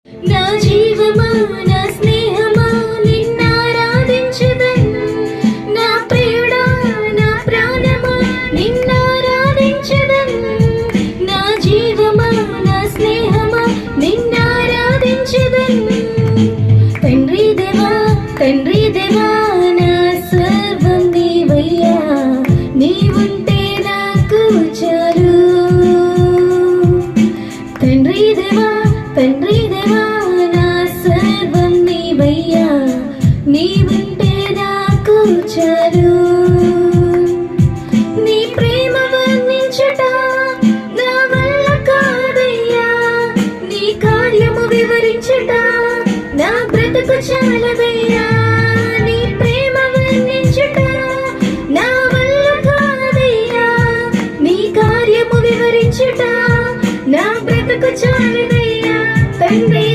నా జీవమా నా స్నేహమా నిన్నారాధించుదన్, నా ప్రియుడా నా ప్రాణమా నిన్నారాధించుదన్, నా జీవమా నా స్నేహమా నిన్నారాధించుదన్. తండ్రి దేవా తండ్రి దేవా నా సర్వం నీవయ్యా, నీవుంటే నాకు చాలు. తండ్రి దేవా తండ్రి దేవా నా సర్వం నీవయ్యా, నీవుంటే నాకు చాలు. నీ ప్రేమ వర్ణించుట నా వల్ల కాదయ్యా, నీ కార్యము వివరించుట నా బ్రతుకు చాలదయ్యా.